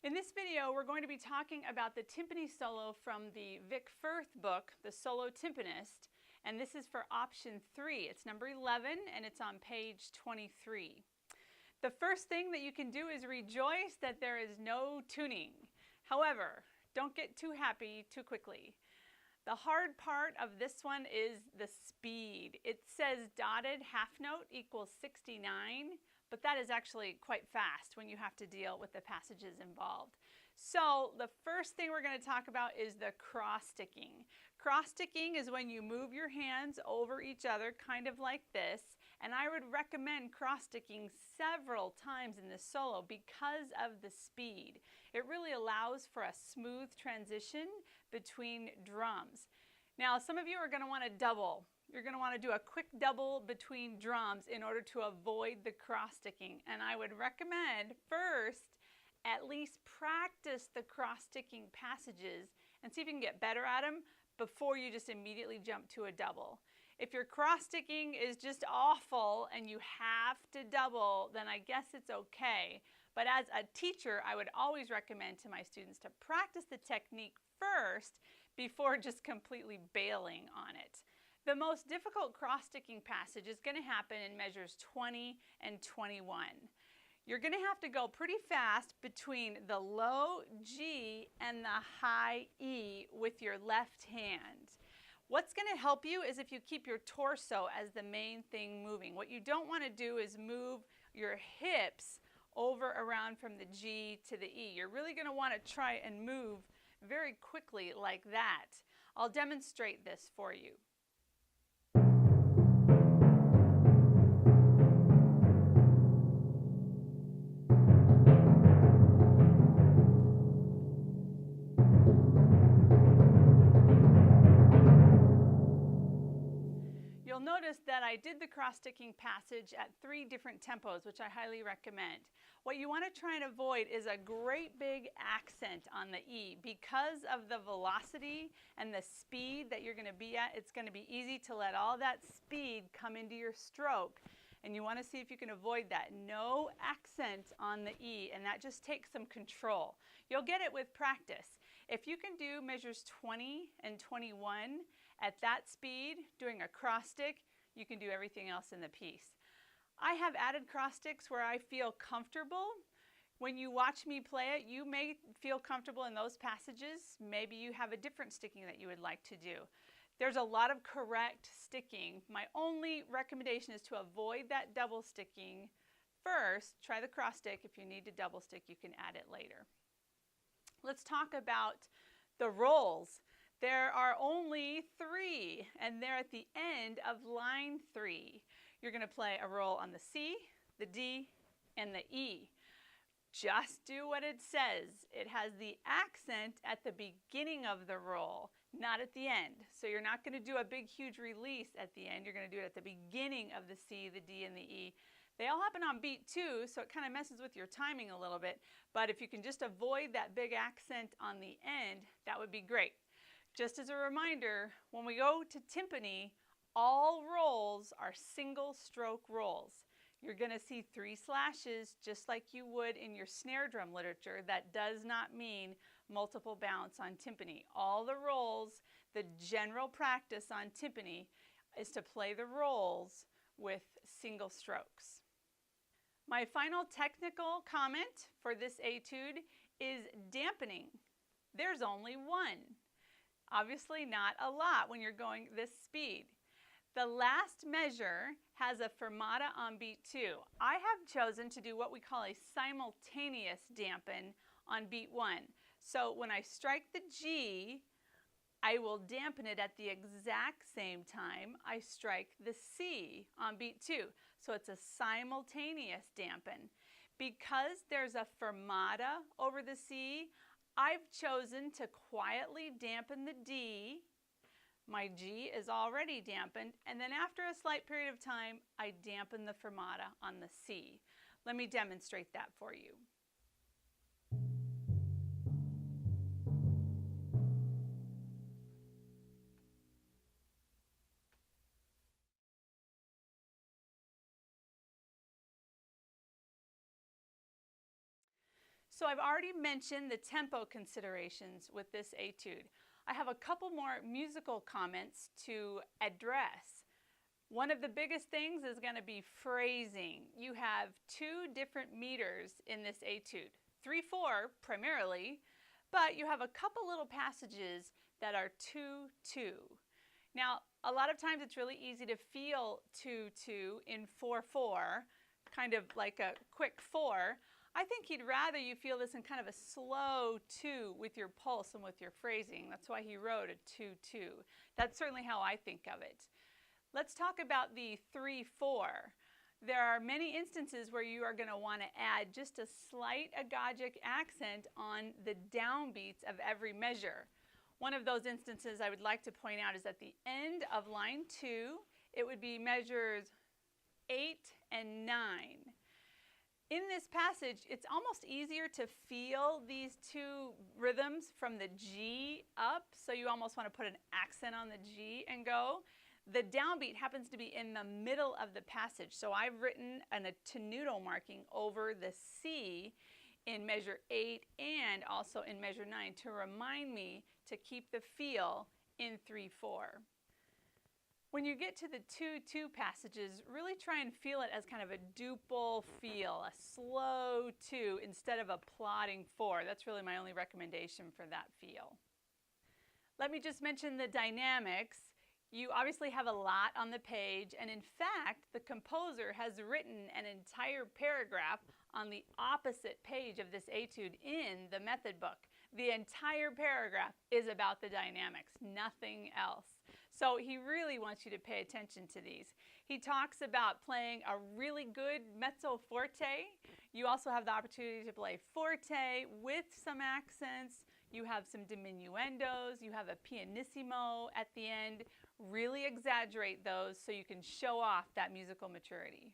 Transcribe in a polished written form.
In this video, we're going to be talking about the timpani solo from the Firth book, The Solo Timpanist, and this is for option 3. It's number 11, and it's on page 23. The first thing that you can do is rejoice that there is no tuning. However, don't get too happy too quickly. The hard part of this one is the speed. It says dotted half note equals 69, but that is actually quite fast when you have to deal with the passages involved. So the first thing we're going to talk about is the cross-sticking. Cross-sticking is when you move your hands over each other, kind of like this, and I would recommend cross-sticking several times in this solo because of the speed. It really allows for a smooth transition between drums. Now, some of you are going to want to double. You're going to want to do a quick double between drums in order to avoid the cross-sticking. And I would recommend first at least practice the cross-sticking passages and see if you can get better at them before you just immediately jump to a double. If your cross-sticking is just awful and you have to double, then I guess it's okay. But as a teacher, I would always recommend to my students to practice the technique first before just completely bailing on it. The most difficult cross-sticking passage is going to happen in measures 20 and 21. You're going to have to go pretty fast between the low G and the high E with your left hand. What's going to help you is if you keep your torso as the main thing moving. What you don't want to do is move your hips over around from the G to the E. You're really going to want to try and move very quickly like that. I'll demonstrate this for you. You'll notice that I did the cross-sticking passage at 3 different tempos, which I highly recommend. What you want to try and avoid is a great big accent on the E. Because of the velocity and the speed that you're going to be at, it's going to be easy to let all that speed come into your stroke. And you want to see if you can avoid that. No accent on the E, and that just takes some control. You'll get it with practice. If you can do measures 20 and 21 at that speed, doing a cross stick, you can do everything else in the piece. I have added cross sticks where I feel comfortable. When you watch me play it, you may feel comfortable in those passages. Maybe you have a different sticking that you would like to do. There's a lot of correct sticking. My only recommendation is to avoid that double sticking first. Try the cross stick. If you need to double stick, you can add it later. Let's talk about the rolls. There are only 3, and they're at the end of line 3. You're going to play a roll on the C, the D, and the E. Just do what it says. It has the accent at the beginning of the roll, not at the end. So you're not going to do a big, huge release at the end. You're going to do it at the beginning of the C, the D, and the E. They all happen on beat 2, so it kind of messes with your timing a little bit. But if you can just avoid that big accent on the end, that would be great. Just as a reminder, when we go to timpani, all rolls are single stroke rolls. You're going to see 3 slashes just like you would in your snare drum literature. That does not mean multiple bounce on timpani. All the rolls, the general practice on timpani is to play the rolls with single strokes. My final technical comment for this etude is dampening. There's only 1. Obviously not a lot when you're going this speed. The last measure has a fermata on beat 2. I have chosen to do what we call a simultaneous dampen on beat 1. So when I strike the G, I will dampen it at the exact same time I strike the C on beat 2. So it's a simultaneous dampen. Because there's a fermata over the C, I've chosen to quietly dampen the D. My G is already dampened, and then after a slight period of time, I dampen the fermata on the C. Let me demonstrate that for you. So I've already mentioned the tempo considerations with this etude. I have a couple more musical comments to address. One of the biggest things is going to be phrasing. You have two different meters in this etude, 3/4 primarily, but you have a couple little passages that are 2/2. Now, a lot of times it's really easy to feel 2/2 in 4/4, kind of like a quick 4. I think he'd rather you feel this in kind of a slow 2 with your pulse and with your phrasing. That's why he wrote a 2/2. That's certainly how I think of it. Let's talk about the 3/4. There are many instances where you are going to want to add just a slight agogic accent on the downbeats of every measure. One of those instances I would like to point out is at the end of line 2. It would be measures 8 and 9. In this passage, it's almost easier to feel these two rhythms from the G up, so you almost want to put an accent on the G and go. The downbeat happens to be in the middle of the passage, so I've written a tenuto marking over the C in measure 8 and also in measure 9 to remind me to keep the feel in 3/4. When you get to the 2/2 passages, really try and feel it as kind of a duple feel, a slow 2 instead of a plodding 4. That's really my only recommendation for that feel. Let me just mention the dynamics. You obviously have a lot on the page, and in fact, the composer has written an entire paragraph on the opposite page of this etude in the method book. The entire paragraph is about the dynamics, nothing else. So he really wants you to pay attention to these. He talks about playing a really good mezzo forte. You also have the opportunity to play forte with some accents. You have some diminuendos. You have a pianissimo at the end. Really exaggerate those so you can show off that musical maturity.